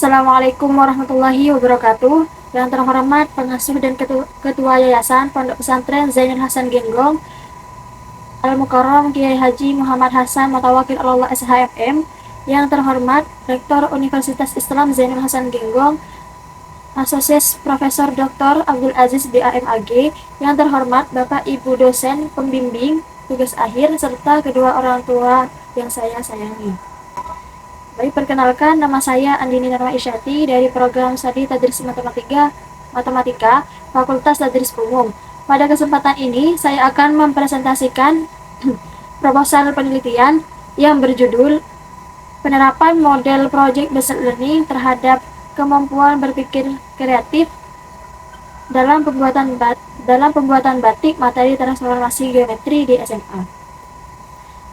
Assalamualaikum warahmatullahi wabarakatuh. Yang terhormat pengasuh dan ketua Yayasan Pondok Pesantren Zainul Hasan Genggong Al-Mukarram Kiai Haji Muhammad Hasan Mutawakil Allah SHMM. Yang terhormat Rektor Universitas Islam Zainul Hasan Genggong Asosies Profesor Dr. Abdul Aziz BAMAG. Yang terhormat Bapak Ibu dosen pembimbing tugas akhir serta kedua orang tua yang saya sayangi. Baik, perkenalkan, nama saya Andini Narwa Isyati dari program Studi Tadris Matematika Fakultas Tadris Umum. Pada kesempatan ini, saya akan mempresentasikan proposal penelitian yang berjudul Penerapan Model Project Based Learning terhadap Kemampuan Berpikir Kreatif dalam pembuatan batik materi transformasi geometri di SMA.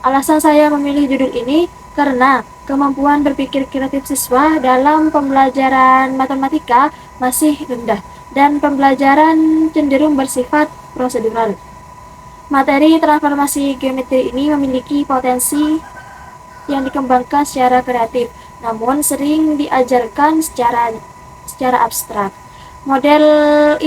Alasan saya memilih judul ini karena kemampuan berpikir kreatif siswa dalam pembelajaran matematika masih rendah dan pembelajaran cenderung bersifat prosedural. Materi transformasi geometri ini memiliki potensi yang dikembangkan secara kreatif, namun sering diajarkan secara abstrak. Model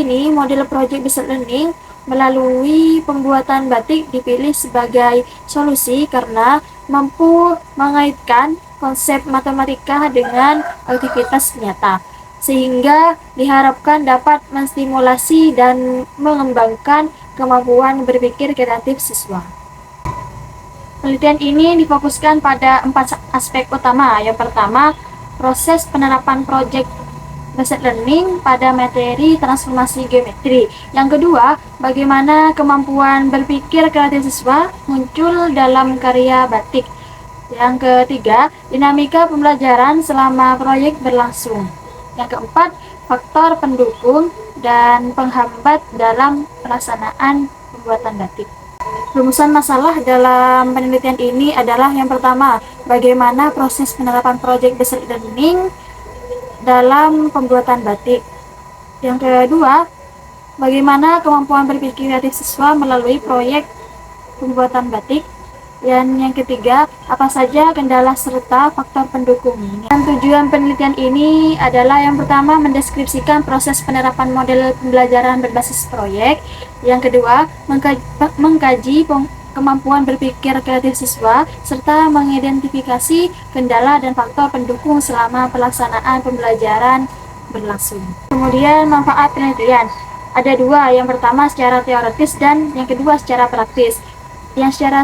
project based learning melalui pembuatan batik dipilih sebagai solusi karena mampu mengaitkan konsep matematika dengan aktivitas nyata, sehingga diharapkan dapat menstimulasi dan mengembangkan kemampuan berpikir kreatif siswa. Penelitian ini difokuskan pada 4 aspek utama. Yang pertama, proses penerapan project based learning pada materi transformasi geometri. Yang kedua, bagaimana kemampuan berpikir kreatif siswa muncul dalam karya batik. Yang ketiga, dinamika pembelajaran selama proyek berlangsung. Yang keempat, faktor pendukung dan penghambat dalam pelaksanaan pembuatan batik. Rumusan masalah dalam penelitian ini adalah yang pertama, bagaimana proses penerapan project based learning dalam pembuatan batik. Yang kedua, bagaimana kemampuan berpikir kreatif siswa melalui proyek pembuatan batik. Dan yang ketiga, apa saja kendala serta faktor pendukung. Dan tujuan penelitian ini adalah yang pertama, mendeskripsikan proses penerapan model pembelajaran berbasis proyek. Yang kedua, mengkaji kemampuan berpikir kreatif siswa, serta mengidentifikasi kendala dan faktor pendukung selama pelaksanaan pembelajaran berlangsung. Kemudian manfaat penelitian. Ada dua, yang pertama secara teoritis dan yang kedua secara praktis. Yang secara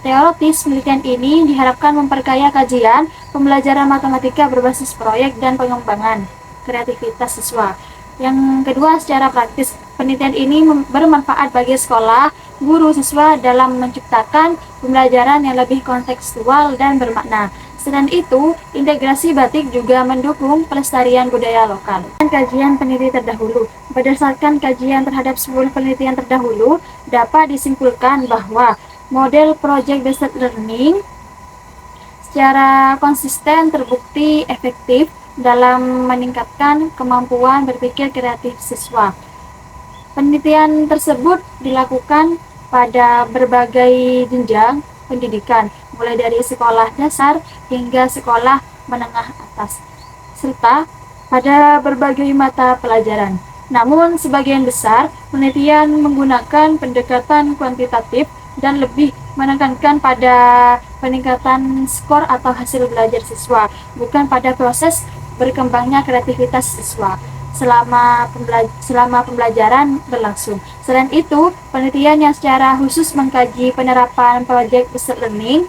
teoritis, penelitian ini diharapkan memperkaya kajian pembelajaran matematika berbasis proyek dan pengembangan kreativitas siswa. Yang kedua, secara praktis, penelitian ini bermanfaat bagi sekolah, guru, siswa dalam menciptakan pembelajaran yang lebih kontekstual dan bermakna. Selain itu, integrasi batik juga mendukung pelestarian budaya lokal. Kajian peneliti terdahulu. Berdasarkan kajian terhadap 10 penelitian terdahulu, dapat disimpulkan bahwa model project based learning secara konsisten terbukti efektif dalam meningkatkan kemampuan berpikir kreatif siswa. Penelitian tersebut dilakukan pada berbagai jenjang pendidikan, mulai dari sekolah dasar hingga sekolah menengah atas, serta pada berbagai mata pelajaran. Namun, sebagian besar penelitian menggunakan pendekatan kuantitatif dan lebih menekankan pada peningkatan skor atau hasil belajar siswa, bukan pada proses berkembangnya kreativitas siswa selama pembelajaran berlangsung. Selain itu, penelitian yang secara khusus mengkaji penerapan project based learning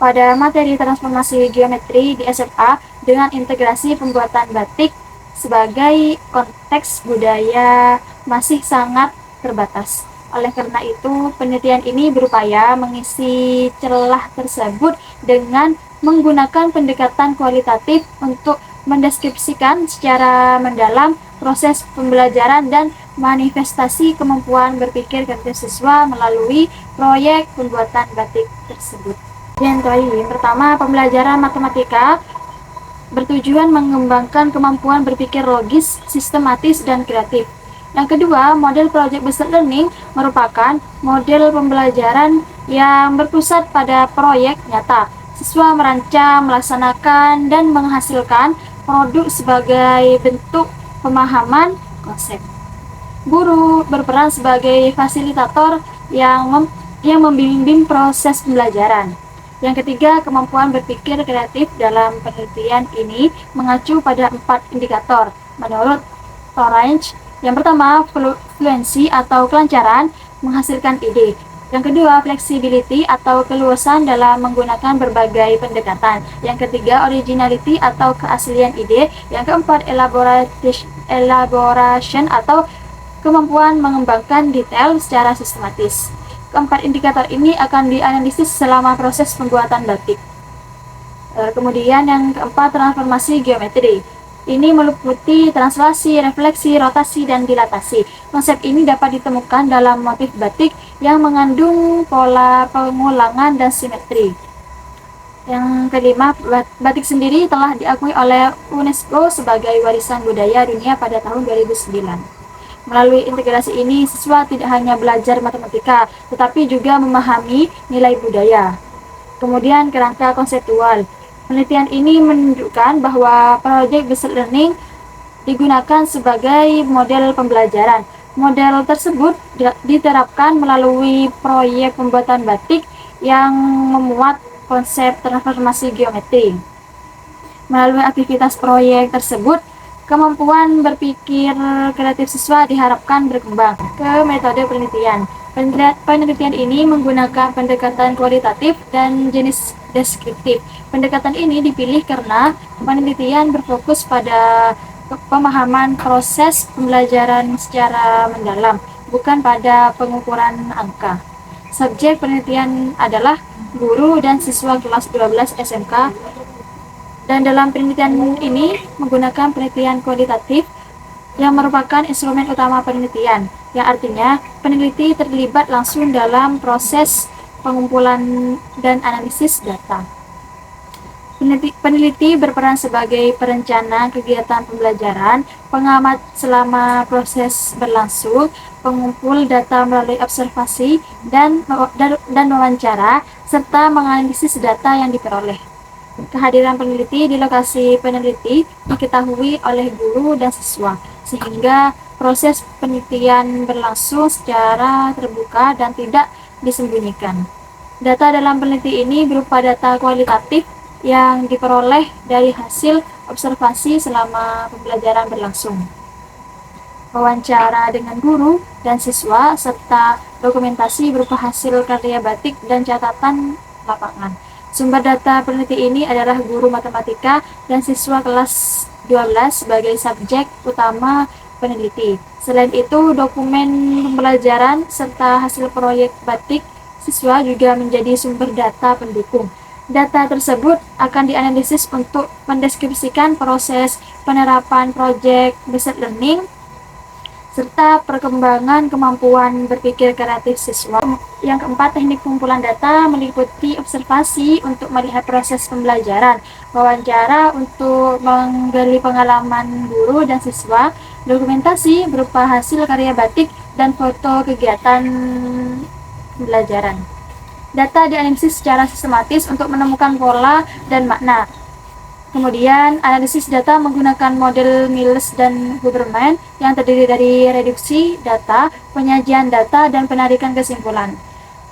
pada materi transformasi geometri di SMA dengan integrasi pembuatan batik sebagai konteks budaya masih sangat terbatas. Oleh karena itu, penelitian ini berupaya mengisi celah tersebut dengan menggunakan pendekatan kualitatif untuk mendeskripsikan secara mendalam proses pembelajaran dan manifestasi kemampuan berpikir kreatif siswa melalui proyek pembuatan batik tersebut. Yang pertama, pembelajaran matematika bertujuan mengembangkan kemampuan berpikir logis, sistematis, dan kreatif. Yang kedua, model project based learning merupakan model pembelajaran yang berpusat pada proyek nyata. Siswa merancang, melaksanakan, dan menghasilkan produk sebagai bentuk pemahaman konsep. Guru berperan sebagai fasilitator yang membimbing proses pembelajaran. Yang ketiga, kemampuan berpikir kreatif dalam penelitian ini mengacu pada 4 indikator menurut Orange. Yang pertama, fluensi atau kelancaran menghasilkan ide. Yang kedua, flexibility atau keluasan dalam menggunakan berbagai pendekatan. Yang ketiga, originality atau keaslian ide. Yang keempat, elaboration atau kemampuan mengembangkan detail secara sistematis. Keempat indikator ini akan dianalisis selama proses pembuatan batik. Kemudian yang keempat, transformasi geometri. Ini meliputi translasi, refleksi, rotasi, dan dilatasi. Konsep ini dapat ditemukan dalam motif batik yang mengandung pola pengulangan dan simetri. Yang kelima, batik sendiri telah diakui oleh UNESCO sebagai warisan budaya dunia pada tahun 2009. Melalui integrasi ini, siswa tidak hanya belajar matematika, tetapi juga memahami nilai budaya. Kemudian kerangka konseptual. Penelitian ini menunjukkan bahwa proyek based learning digunakan sebagai model pembelajaran. Model tersebut diterapkan melalui proyek pembuatan batik yang memuat konsep transformasi geometri. Melalui aktivitas proyek tersebut, kemampuan berpikir kreatif siswa diharapkan berkembang. Ke metode penelitian. Penelitian ini menggunakan pendekatan kualitatif dan jenis deskriptif. Pendekatan ini dipilih karena penelitian berfokus pada pemahaman proses pembelajaran secara mendalam, bukan pada pengukuran angka. Subjek penelitian adalah guru dan siswa kelas 12 SMK, dan dalam penelitian ini menggunakan penelitian kualitatif yang merupakan instrumen utama penelitian, yang artinya peneliti terlibat langsung dalam proses pengumpulan dan analisis data. Peneliti berperan sebagai perencana kegiatan pembelajaran, pengamat selama proses berlangsung, pengumpul data melalui observasi dan wawancara, serta menganalisis data yang diperoleh. Kehadiran peneliti di lokasi peneliti diketahui oleh guru dan siswa, sehingga proses penelitian berlangsung secara terbuka dan tidak disembunyikan. Data dalam peneliti ini berupa data kualitatif yang diperoleh dari hasil observasi selama pembelajaran berlangsung, wawancara dengan guru dan siswa, serta dokumentasi berupa hasil karya batik dan catatan lapangan. Sumber data peneliti ini adalah guru matematika dan siswa kelas 12 sebagai subjek utama peneliti. Selain itu, dokumen pembelajaran serta hasil proyek batik siswa juga menjadi sumber data pendukung. Data tersebut akan dianalisis untuk mendeskripsikan proses penerapan proyek based learning serta perkembangan kemampuan berpikir kreatif siswa. Yang keempat, teknik pengumpulan data meliputi observasi untuk melihat proses pembelajaran, wawancara untuk menggali pengalaman guru dan siswa, dokumentasi berupa hasil karya batik, dan foto kegiatan pembelajaran. Data dianalisis secara sistematis untuk menemukan pola dan makna. Kemudian, analisis data menggunakan model Miles dan Huberman yang terdiri dari reduksi data, penyajian data, dan penarikan kesimpulan.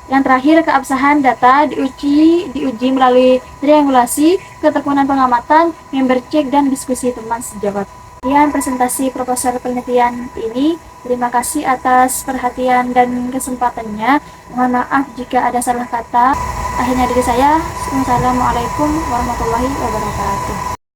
Yang terakhir, keabsahan data diuji melalui triangulasi, ketekunan pengamatan, member check, dan diskusi teman sejawat. Sekian presentasi proposal penelitian ini. Terima kasih atas perhatian dan kesempatannya. Mohon maaf jika ada salah kata. Akhirnya dari saya, Assalamualaikum warahmatullahi wabarakatuh.